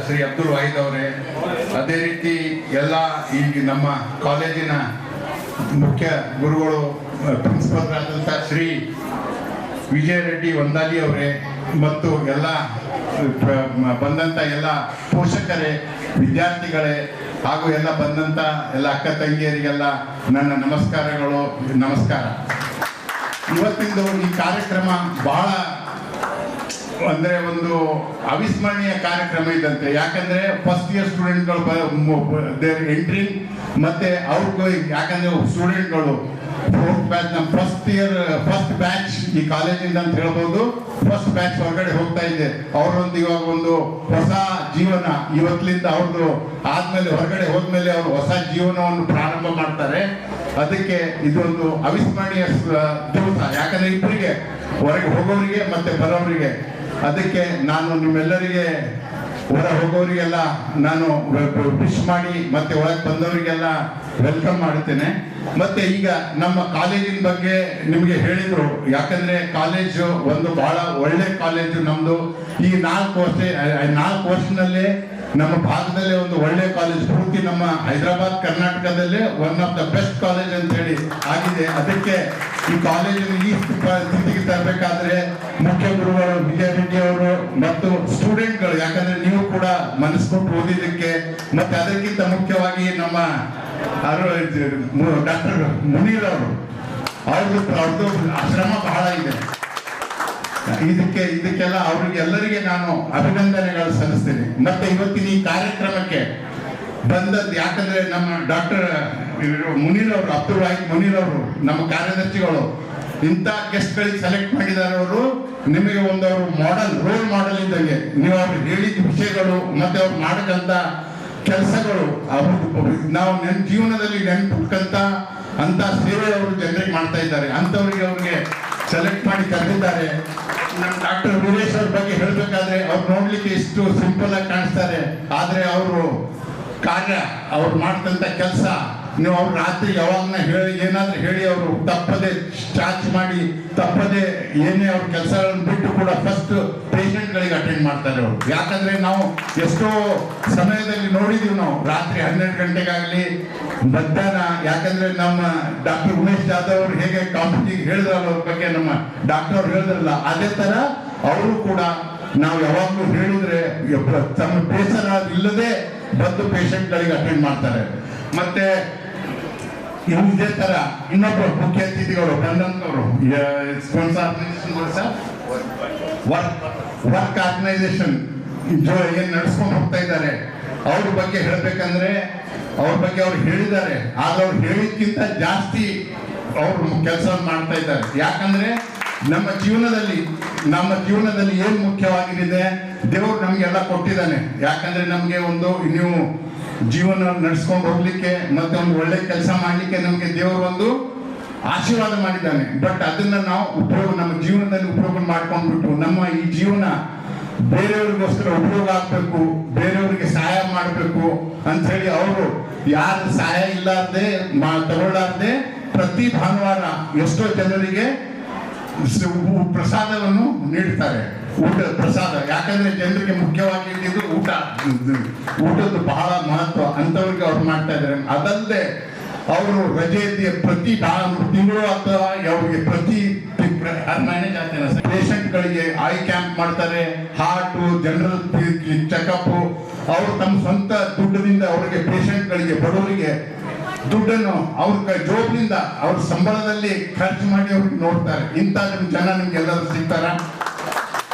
ಶ್ರೀ ಅಬ್ದುಲ್ ವಾಹಿದ್ ಅವರೇ, ಅದೇ ರೀತಿ ಎಲ್ಲ ಈ ನಮ್ಮ ಕಾಲೇಜಿನ ಮುಖ್ಯ ಗುರುಗಳು ಪ್ರಿನ್ಸಿಪಲ್ರಾದಂಥ ಶ್ರೀ ವಿಜಯ ರೆಡ್ಡಿ ವಂದಾಲಿ ಅವರೇ ಮತ್ತು ಎಲ್ಲ ಬಂದಂಥ ಎಲ್ಲ ಪೋಷಕರೇ, ವಿದ್ಯಾರ್ಥಿಗಳೇ ಹಾಗೂ ಎಲ್ಲ ಬಂದಂಥ ಎಲ್ಲ ಅಕ್ಕ ತಂಗಿಯರಿಗೆಲ್ಲ ನನ್ನ ನಮಸ್ಕಾರ. ಇವತ್ತಿಂದು ಈ ಕಾರ್ಯಕ್ರಮ ಬಹಳ ಅಂದರೆ ಒಂದು ಅವಿಸ್ಮರಣೀಯ ಕಾರ್ಯಕ್ರಮ ಇದ್ದಂತೆ. ಯಾಕಂದ್ರೆ ಫಸ್ಟ್ ಇಯರ್ ಸ್ಟೂಡೆಂಟ್ಗಳು ಎಂಟ್ರಿಂಗ್ ಮತ್ತೆ ಅವ್ರಿಗೂ ಯಾಕಂದ್ರೆ ಸ್ಟೂಡೆಂಟ್ಗಳು ಫೋರ್ತ್ ಬ್ಯಾಚ್, ನಮ್ಮ ಫಸ್ಟ್ ಬ್ಯಾಚ್ ಈ ಕಾಲೇಜಿಂದ ಅಂತ ಹೇಳ್ಬೋದು. ಫಸ್ಟ್ ಬ್ಯಾಚ್ ಹೊರಗಡೆ ಹೋಗ್ತಾ ಇದೆ. ಅವರೊಂದು ಇವಾಗ ಒಂದು ಹೊಸ ಜೀವನ ಇವತ್ತಿನಿಂದ ಅವ್ರದ್ದು ಆದ್ಮೇಲೆ ಹೊರಗಡೆ ಹೋದ್ಮೇಲೆ ಅವರು ಹೊಸ ಜೀವನವನ್ನು ಪ್ರಾರಂಭ ಮಾಡ್ತಾರೆ. ಅದಕ್ಕೆ ಇದೊಂದು ಅವಿಸ್ಮರಣೀಯ ದಿವಸ. ಯಾಕಂದ್ರೆ ಇಬ್ಬರಿಗೆ ಹೊರಗೆ ಹೋಗೋರಿಗೆ ಮತ್ತೆ ಬರೋರಿಗೆ. ಅದಕ್ಕೆ ನಾನು ನಿಮ್ಮೆಲ್ಲರಿಗೆ ಹೊರ ಹೋಗೋರಿಗೆಲ್ಲ ನಾನು ವಿಶ್ ಮಾಡಿ ಮತ್ತೆ ಒಳಗೆ ಬಂದವರಿಗೆಲ್ಲ ವೆಲ್ಕಮ್ ಮಾಡುತ್ತೇನೆ. ಮತ್ತೆ ಈಗ ನಮ್ಮ ಕಾಲೇಜಿನ ಬಗ್ಗೆ ನಿಮಗೆ ಹೇಳಿದ್ರು. ಯಾಕಂದ್ರೆ ಕಾಲೇಜು ಒಂದು ಬಹಳ ಒಳ್ಳೆ ಕಾಲೇಜು ನಮ್ದು. ಈ 4 ವರ್ಷನಲ್ಲೇ ನಮ್ಮ ಭಾಗದಲ್ಲೇ ಒಂದು ಒಳ್ಳೆ ಕಾಲೇಜ್, ಪೂರ್ತಿ ನಮ್ಮ ಹೈದರಾಬಾದ್ ಕರ್ನಾಟಕದಲ್ಲೇ one of the best college ಅಂತ ಹೇಳಿ ಆಗಿದೆ. ಅದಕ್ಕೆ ಈ ಕಾಲೇಜಿನ ಈ ಸ್ಥಿತಿಗೆ ತರಬೇಕಾದ್ರೆ ಮುಖ್ಯ ಗುರುಗಳು ವಿಜಯ ರೆಡ್ಡಿ ಅವರು ಮತ್ತು ಸ್ಟೂಡೆಂಟ್ಗಳು, ಯಾಕಂದ್ರೆ ನೀವು ಕೂಡ ಮನಸ್ಕೊಟ್ಟು ಓದಿದ್ದಕ್ಕೆ, ಮತ್ತೆ ಅದಕ್ಕಿಂತ ಮುಖ್ಯವಾಗಿ ನಮ್ಮ ಡಾಕ್ಟರ್ ಮುನೀರ್ ಅವರು, ಅವ್ರದ್ದು ಶ್ರಮ ಬಹಳ ಇದೆ. ಇದಕ್ಕೆಲ್ಲ ಎಲ್ಲರಿಗೆ ನಾನು ಅಭಿನಂದನೆಗಳು ಸಲ್ಲಿಸ್ತೇನೆ. ಮತ್ತೆ ಇವತ್ತಿನ ಈ ಕಾರ್ಯಕ್ರಮಕ್ಕೆ ಬಂದದ್ದು ಯಾಕಂದ್ರೆ ನಮ್ಮ ಡಾಕ್ಟರ್ ಮುನೀರ್ ಅವರು, ಅಬ್ದುಲ್ ವಾಹಿದ್ ಮುನೀರ್ ಅವರು, ನಮ್ಮ ಕಾರ್ಯದರ್ಶಿಗಳು ಇಂಥ ಗೆಸ್ಟ್ಗಳಿಗೆ ಸೆಲೆಕ್ಟ್ ಮಾಡಿದ್ದಾರೆ. ಅವರು ನಿಮಗೆ ಒಂದು ಅವರು ರೋಲ್ ಮಾಡೆಲ್ ಇದ್ದಂಗೆ. ನೀವು ಅವ್ರು ಹೇಳಿದ ವಿಷಯಗಳು ಮತ್ತೆ ಅವ್ರು ಮಾಡಕ್ಕಂತ ಕೆಲಸಗಳು, ನಾವು ಜೀವನದಲ್ಲಿ ನೆನ್ಪಿಟ್ಕಂತ ಅಂತ ಸೇವೆ ಅವರು ಜನರಿಗೆ ಮಾಡ್ತಾ ಇದ್ದಾರೆ. ಅವ್ರಿಗೆ ಸೆಲೆಕ್ಟ್ ಮಾಡಿ ಕರೆದಿದ್ದಾರೆ. ನಮ್ಮ ಡಾಕ್ಟರ್ ವೀರೇಶ್ ಅವ್ರ ಬಗ್ಗೆ ಹೇಳ್ಬೇಕಾದ್ರೆ ಅವ್ರು ನೋಡ್ಲಿಕ್ಕೆ ಇಷ್ಟು ಸಿಂಪಲ್ ಆಗಿ ಕಾಣಿಸ್ತಾರೆ, ಆದ್ರೆ ಅವರು ಕಾರ್ಯ, ಅವ್ರು ಮಾಡ್ತಂತ ಕೆಲಸ, ನೀವು ಅವ್ರು ರಾತ್ರಿ ಯಾವಾಗನ ಏನಾದ್ರೂ ಹೇಳಿ ಅವರು ತಪ್ಪದೆ ಚಾರ್ಜ್ ಮಾಡಿ ತಪ್ಪದೆ ಏನೇ ಅವ್ರ ಕೆಲಸಗಳನ್ನು ಬಿಟ್ಟು ಕೂಡ ಫಸ್ಟ್ ಪೇಷಂಟ್ಗಳಿಗೆ ಅಟೆಂಡ್ ಮಾಡ್ತಾರೆ ಅವರು. ಯಾಕಂದ್ರೆ ನಾವು ಎಷ್ಟೋ ಸಮಯದಲ್ಲಿ ನೋಡಿದೀವಿ ನಾವು, ರಾತ್ರಿ 12 ಗಂಟೆಗಾಗಲಿ ಮಧ್ಯಾಹ್ನ. ಯಾಕಂದ್ರೆ ನಮ್ಮ ಡಾಕ್ಟರ್ ಉಮೇಶ್ ಜಾಧವ್ ಅವರು ಹೇಗೆ ಕಾಂಪಿಟಿಗೆ ಹೇಳಿದ್ರಲ್ಲ ಅವ್ರ ಬಗ್ಗೆ ನಮ್ಮ ಡಾಕ್ಟರ್ ಅವ್ರು ಹೇಳಿದ್ರಲ್ಲ, ಅದೇ ತರ ಅವರು ಕೂಡ ನಾವು ಯಾವಾಗಲೂ ಹೇಳಿದ್ರೆ ತಮ್ಮ ಬೇಸರ ಇಲ್ಲದೆ ಬಂದು ಪೇಷಂಟ್ಗಳಿಗೆ ಅಟೆಂಡ್ ಮಾಡ್ತಾರೆ. ಮತ್ತೆ ಇದೇ ತರ ಇನ್ನೊಬ್ಬರು ಮುಖ್ಯ ಅತಿಥಿಗಳು ಬಂದಂತವರು ವರ್ಕ್ ಆರ್ಗನೈಸೇಷನ್ ಏನ್ ನಡ್ಸ್ಕೊಂಡು ಹೋಗ್ತಾ ಇದ್ದಾರೆ, ಅವ್ರ ಬಗ್ಗೆ ಹೇಳ್ಬೇಕಂದ್ರೆ ಅವ್ರ ಬಗ್ಗೆ ಅವ್ರು ಹೇಳಿದ್ದಾರೆ. ಆದ್ರೆ ಅವ್ರು ಹೇಳಿದ್ಕಿಂತ ಜಾಸ್ತಿ ಅವರು ಕೆಲಸ ಮಾಡ್ತಾ ಇದ್ದಾರೆ. ಯಾಕಂದ್ರೆ ನಮ್ಮ ಜೀವನದಲ್ಲಿ ಏನ್ ಮುಖ್ಯವಾಗಿದೆ, ದೇವರು ನಮ್ಗೆಲ್ಲ ಕೊಟ್ಟಿದ್ದಾನೆ. ಯಾಕಂದ್ರೆ ನಮ್ಗೆ ಒಂದು ನೀವು ಜೀವನ ನಡೆಸ್ಕೊಂಡು ಹೋಗ್ಲಿಕ್ಕೆ ಮತ್ತೆ ಒಂದು ಒಳ್ಳೆ ಕೆಲಸ ಮಾಡ್ಲಿಕ್ಕೆ ನಮ್ಗೆ ದೇವರು ಒಂದು ಆಶೀರ್ವಾದ ಮಾಡಿದ್ದಾನೆ. ಬಟ್ ಅದನ್ನ ನಾವು ನಮ್ಮ ಜೀವನದಲ್ಲಿ ಉಪಯೋಗ ಮಾಡ್ಕೊಂಡ್ಬಿಟ್ಟು ನಮ್ಮ ಈ ಜೀವನ ಬೇರೆಯವ್ರಿಗೋಸ್ಕರ ಉಪಯೋಗ ಆಗ್ಬೇಕು, ಬೇರೆಯವ್ರಿಗೆ ಸಹಾಯ ಮಾಡಬೇಕು ಅಂತ ಹೇಳಿ ಅವರು ಯಾರು ಸಹಾಯ ಇಲ್ಲಾರ್ದೆ ತಗೊಳ್ಳಾರ್ದೆ ಪ್ರತಿ ಭಾನುವಾರ ಎಷ್ಟೋ ಜನರಿಗೆ ಪ್ರಸಾದವನ್ನು ನೀಡ್ತಾರೆ, ಊಟದ ಪ್ರಸಾದ. ಯಾಕಂದ್ರೆ ಜನರಿಗೆ ಮುಖ್ಯವಾಗಿ ಇಟ್ಟಿದ್ದು ಊಟದ್ದು ಬಹಳ ಮಹತ್ವ. ಅಂತವ್ರಿಗೆ ಅವ್ರು ಮಾಡ್ತಾ ಇದ್ದಾರೆ. ಅದಲ್ಲದೆ ಅವರು ರಜೆ ಪ್ರತಿ ತಿಂಗಳು ಅಥವಾ ಅವ್ರಿಗೆ ಪ್ರತಿ ಪೇಷಂಟ್ಗಳಿಗೆ ಐ ಕ್ಯಾಂಪ್ ಮಾಡ್ತಾರೆ, ಹಾರ್ಟ್ ಜನರಲ್ ಚೆಕಪ್. ಅವರು ತಮ್ಮ ಸ್ವಂತ ದುಡ್ಡಿನಿಂದ ಅವರಿಗೆ ಪೇಷಂಟ್ಗಳಿಗೆ, ಬಡವರಿಗೆ ದುಡ್ಡನ್ನು ಅವ್ರ ಜೋಬ್ನಿಂದ ಅವ್ರ ಸಂಬಳದಲ್ಲಿ ಖರ್ಚು ಮಾಡಿ ಅವ್ರಿಗೆ ನೋಡ್ತಾರೆ. ಇಂಥ ಜನ ನಿಮ್ಗೆ ಎಲ್ಲರೂ ಸಿಗ್ತಾರ?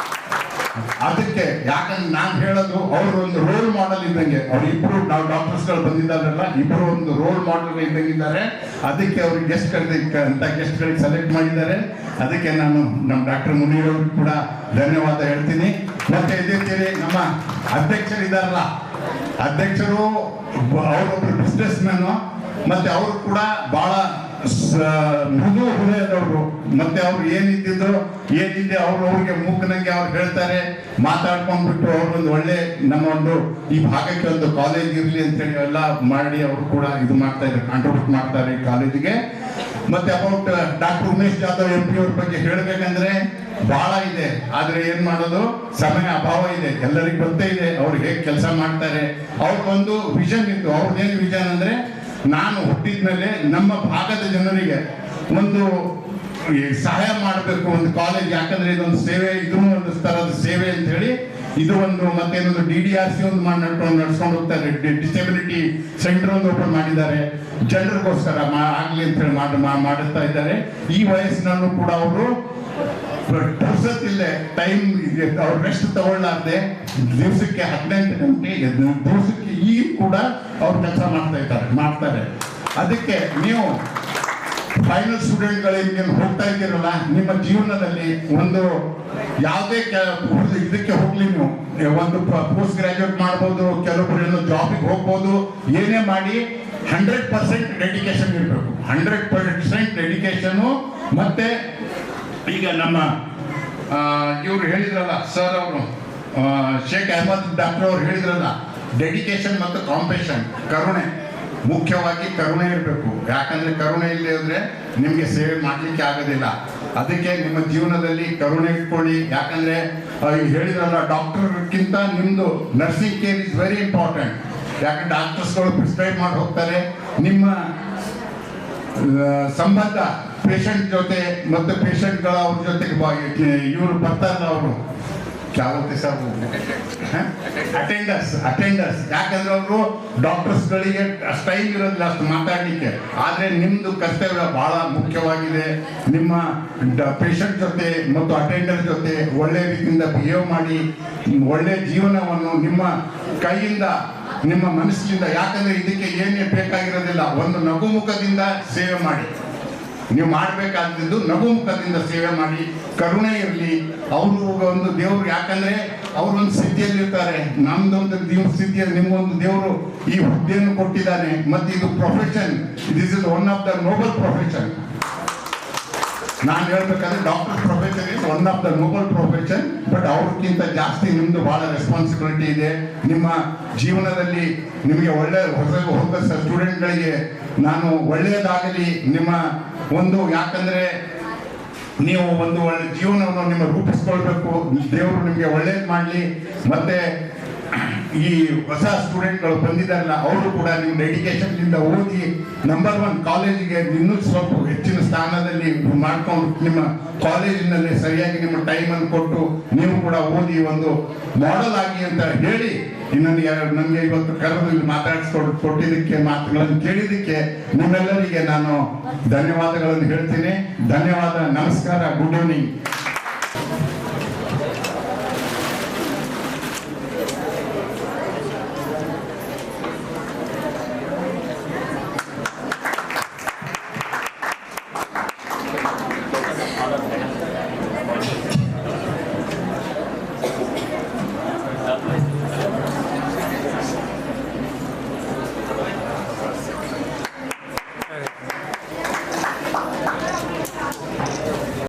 ಅದಕ್ಕೆ ಯಾಕಂದ್ರೆ ನಾನು ಹೇಳೋದು, ಅವರು ಒಂದು ರೋಲ್ ಮಾಡೆಲ್ ಇದ್ದಂಗೆ. ಅವ್ರು ಇಬ್ರು, ನಾವು ಡಾಕ್ಟರ್ಸ್ಗಳು ಬಂದಿದ್ದಾರಲ್ಲ, ಇಬ್ರು ಒಂದು ರೋಲ್ ಮಾಡೆಲ್ ಇದ್ದಂಗಿದ್ದಾರೆ. ಅದಕ್ಕೆ ಅವ್ರಿಗೆ ಗೆಸ್ಟ್ಗಳಿಗೆ ಸೆಲೆಕ್ಟ್ ಮಾಡಿದ್ದಾರೆ. ಅದಕ್ಕೆ ನಾನು ನಮ್ಮ ಡಾಕ್ಟರ್ ಮುನೀರ್ ಅವ್ರಿಗೆ ಕೂಡ ಧನ್ಯವಾದ ಹೇಳ್ತೀನಿ. ಮತ್ತೆ ಇದೇ ರೀತಿ ನಮ್ಮ ಅಧ್ಯಕ್ಷರಿದ್ದಾರಲ್ಲ, ಅಧ್ಯಕ್ಷರು ಅವರೊಬ್ಬರು ಬಿಸ್ನೆಸ್ ಮ್ಯಾನು, ಮತ್ತೆ ಅವರು ಕೂಡ ಬಹಳ ಮೃದು ಹೃದಯದವರು. ಮತ್ತೆ ಅವ್ರು ಏನಿದೆ ಅವ್ರಿಗೆ ಮೂಕನಂಗೆ ಅವ್ರು ಹೇಳ್ತಾರೆ, ಮಾತಾಡ್ಕೊಂಡ್ಬಿಟ್ಟು ಅವ್ರೊಂದು ಒಳ್ಳೆ ನಮ್ಮ ಒಂದು ಈ ಭಾಗಕ್ಕೆ ಒಂದು ಕಾಲೇಜ್ ಇರಲಿ ಅಂತ ಹೇಳಿ ಎಲ್ಲ ಮಾಡಿ ಅವರು ಕೂಡ ಇದು ಮಾಡ್ತಾ ಇದ್ದಾರೆ, ಕಾಂಟ್ರಿಬ್ಯೂಟ್ ಮಾಡ್ತಾರೆ ಈ ಕಾಲೇಜಿಗೆ. ಮತ್ತೆ about doctor Umesh Jadhav MP ಅವ್ರ ಬಗ್ಗೆ ಹೇಳ್ಬೇಕಂದ್ರೆ ಬಹಳ ಇದೆ. ಆದ್ರೆ ಏನ್ ಮಾಡೋದು, ಸಮಯ ಅಭಾವ ಇದೆ, ಎಲ್ಲರಿಗೂ ಗೊತ್ತೇ ಇದೆ ಅವ್ರು ಹೇಗೆ ಕೆಲಸ ಮಾಡ್ತಾರೆ. ಅವ್ರಿಗೊಂದು ವಿಷನ್ ಇತ್ತು. ಅವ್ರದ್ದೇನು ವಿಷನ್ ಅಂದ್ರೆ, ನಾನು ಹುಟ್ಟಿದ್ಮೇಲೆ ನಮ್ಮ ಭಾಗದ ಜನರಿಗೆ ಒಂದು ಸಹಾಯ ಮಾಡಬೇಕು, ಒಂದು ಕಾಲೇಜ್, ಯಾಕಂದ್ರೆ ಇದೊಂದು ಸೇವೆ, ಇದನ್ನು ಒಂದು ತರದ ಸೇವೆ ಅಂತ ಹೇಳಿ ಇದು ಒಂದು, ಮತ್ತೇನೊಂದು DDRC ಒಂದು ನಡ್ಸ್ಕೊಂಡು ಹೋಗ್ತಾರೆ. ಡಿಸೆಬಿಲಿಟಿ ಸೆಂಟರ್ ಒಂದು ಓಪನ್ ಮಾಡಿದ್ದಾರೆ, ಜನರಿಗೋಸ್ಕರ ಆಗ್ಲಿ ಅಂತ ಹೇಳಿ ಮಾಡುತ್ತಾ ಇದ್ದಾರೆ. ಈ ವಯಸ್ಸಿನಲ್ಲೂ ಕೂಡ ಅವರು ಪುರ್ಸತ್ತಿಲ್ಲದೆ, ಟೈಮ್ ಅವ್ರು ರೆಸ್ಟ್ ತಗೊಳ್ಳಾರ್ದೆ ದಿವಸಕ್ಕೆ 18 ಗಂಟೆ ದಿವಸಕ್ಕೆ ಈಗ ಕೂಡ ಅವ್ರು ಕೆಲಸ ಮಾಡ್ತಾರೆ. ಅದಕ್ಕೆ ನೀವು ಫೈನಲ್ ಸ್ಟೂಡೆಂಟ್ಗಳಿಗೆ ಹೋಗ್ತಾ ಇದ್ದೀರಲ್ಲ, ನಿಮ್ಮ ಜೀವನದಲ್ಲಿ ಒಂದು ಯಾವುದೇ ಇದಕ್ಕೆ ಹೋಗ್ಲಿ, ನೀವು ಒಂದು ಪೋಸ್ಟ್ ಗ್ರಾಜುಯೇಟ್ ಮಾಡ್ಬೋದು, ಕೆಲವೊಬ್ಬರು ಜಾಬಿಗೆ ಹೋಗ್ಬೋದು, ಏನೇ ಮಾಡಿ 100% ಡೆಡಿಕೇಶನ್ ಇರಬೇಕು. 100% ಡೆಡಿಕೇಶನ್. ಮತ್ತೆ ಈಗ ನಮ್ಮ ಇವರು ಹೇಳಿದ್ರಲ್ಲ ಸರ್, ಅವರು ಶೇಖ್ ಅಹಮದ್ ಡಾಕ್ಟರ್ ಅವರು ಹೇಳಿದ್ರಲ್ಲ, ಡೆಡಿಕೇಶನ್ ಮತ್ತು ಕಾಂಪೇಷನ್, ಕರುಣೆ, ಮುಖ್ಯವಾಗಿ ಕರುಣೆ ಇರಬೇಕು. ಯಾಕಂದ್ರೆ ಕರುಣೆ ಇಲ್ಲದೆ ಇದ್ರೆ ನಿಮಗೆ ಸೇವೆ ಮಾಡಲಿಕ್ಕೆ ಆಗೋದಿಲ್ಲ. ಅದಕ್ಕೆ ನಿಮ್ಮ ಜೀವನದಲ್ಲಿ ಕರುಣೆ ಇಟ್ಕೊಳ್ಳಿ. ಯಾಕಂದ್ರೆ ಹೇಳಿದ್ರಲ್ಲ, ಡಾಕ್ಟರ್ಗಿಂತ ನಿಮ್ದು nursing care is very important. ಯಾಕಂದ್ರೆ ಡಾಕ್ಟರ್ಸ್ಗಳು ಪ್ರಿಸ್ಕ್ರೈಬ್ ಮಾಡಿ ಹೋಗ್ತಾರೆ. ನಿಮ್ಮ ಸಂಬಂಧ ಪೇಷಂಟ್ ಜೊತೆ ಮತ್ತು ಪೇಷಂಟ್ಗಳ ಅವ್ರ ಜೊತೆಗೆ ಇವರು ಬರ್ತಾರಲ್ಲ, ಅವರು ಅಟೆಂಡರ್ಸ್. ಯಾಕಂದ್ರೆ ಅವರು ಡಾಕ್ಟರ್ಸ್ಗಳಿಗೆ ಅಷ್ಟು ಟೈಮ್ ಇರೋದಿಲ್ಲ ಅಷ್ಟು ಮಾತಾಡಲಿಕ್ಕೆ. ಆದ್ರೆ ನಿಮ್ದು ಕರ್ತವ್ಯ ಬಹಳ ಮುಖ್ಯವಾಗಿದೆ. ನಿಮ್ಮ ಪೇಷಂಟ್ ಜೊತೆ ಮತ್ತು ಅಟೆಂಡರ್ ಜೊತೆ ಒಳ್ಳೆ ರೀತಿಯಿಂದ ಬಿಹೇವ್ ಮಾಡಿ, ಒಳ್ಳೆ ಜೀವನವನ್ನು ನಿಮ್ಮ ಕೈಯಿಂದ, ನಿಮ್ಮ ಮನಸ್ಸಿನಿಂದ, ಯಾಕಂದ್ರೆ ಇದಕ್ಕೆ ಏನೇ ಬೇಕಾಗಿರೋದಿಲ್ಲ, ಒಂದು ನಗುಮುಖದಿಂದ ಸೇವೆ ಮಾಡಿ. ನೀವು ಮಾಡಬೇಕಾದ್ದು ನಗುಮುಖದಿಂದ ಸೇವೆ ಮಾಡಿ, ಕರುಣೆ ಇರಲಿ. ಅವರು ಒಂದು ದೇವರು, ಯಾಕಂದ್ರೆ ಅವರು ಒಂದು ಸ್ಥಿತಿಯಲ್ಲಿ ಇರ್ತಾರೆ. ನಮ್ದೊಂದು ಸ್ಥಿತಿಯಲ್ಲಿ ನಿಮ್ಗೊಂದು ದೇವರು ಈ ಹುದ್ದೆಯನ್ನು ಕೊಟ್ಟಿದ್ದಾನೆ. ಮತ್ತೆ ಇದು profession, this is one of the noble profession. ನಾನು ಹೇಳ್ಬೇಕಾದ್ರೆ doctor profession is one of the noble profession. But ಅವ್ರಿಗಿಂತ ಜಾಸ್ತಿ ನಿಮ್ದು ಬಹಳ ರೆಸ್ಪಾನ್ಸಿಬಿಲಿಟಿ ಇದೆ. ನಿಮ್ಮ ಜೀವನದಲ್ಲಿ ನಿಮಗೆ ಒಳ್ಳೆ ಹೊಸ ಸ್ಟೂಡೆಂಟ್ಗಳಿಗೆ ನಾನು ಒಳ್ಳೆಯದಾಗಲಿ ನಿಮ್ಮ ಒಂದು, ಯಾಕಂದ್ರೆ ನೀವು ಒಂದು ಒಳ್ಳೆ ಜೀವನವನ್ನು ನಿಮ್ಮ ರೂಪಿಸ್ಕೊಳ್ಬೇಕು. ದೇವರು ನಿಮಗೆ ಒಳ್ಳೇದು ಮಾಡಲಿ. ಮತ್ತೆ ಈ ಹೊಸ ಸ್ಟೂಡೆಂಟ್ಗಳು ಬಂದಿದ್ದಾರಲ್ಲ, ಅವರು ಕೂಡ ನಿಮ್ಮ ಡೆಡಿಕೇಶನ್ನಿಂದ ಓದಿ ನಂಬರ್ 1 ಕಾಲೇಜಿಗೆ ಇನ್ನೂ ಸ್ವಲ್ಪ ಹೆಚ್ಚಿನ ಸ್ಥಾನದಲ್ಲಿ ಮಾಡ್ಕೊಂಡು, ನಿಮ್ಮ ಕಾಲೇಜಿನಲ್ಲಿ ಸರಿಯಾಗಿ ನಿಮ್ಮ ಟೈಮನ್ನು ಕೊಟ್ಟು ನೀವು ಕೂಡ ಓದಿ ಒಂದು ಮಾಡೆಲ್ ಆಗಿ ಅಂತ ಹೇಳಿ, ನನಗೆ ಇವತ್ತು ಕರೆದು ಕೊಟ್ಟಿದ್ದಕ್ಕೆ, ಮಾತುಗಳನ್ನು ಕೇಳಿದ್ದಕ್ಕೆ ನಿಮ್ಮೆಲ್ಲರಿಗೆ ನಾನು ಧನ್ಯವಾದಗಳನ್ನು ಹೇಳ್ತೀನಿ. ಧನ್ಯವಾದ, ನಮಸ್ಕಾರ, ಗುಡ್ ಈವ್ನಿಂಗ್.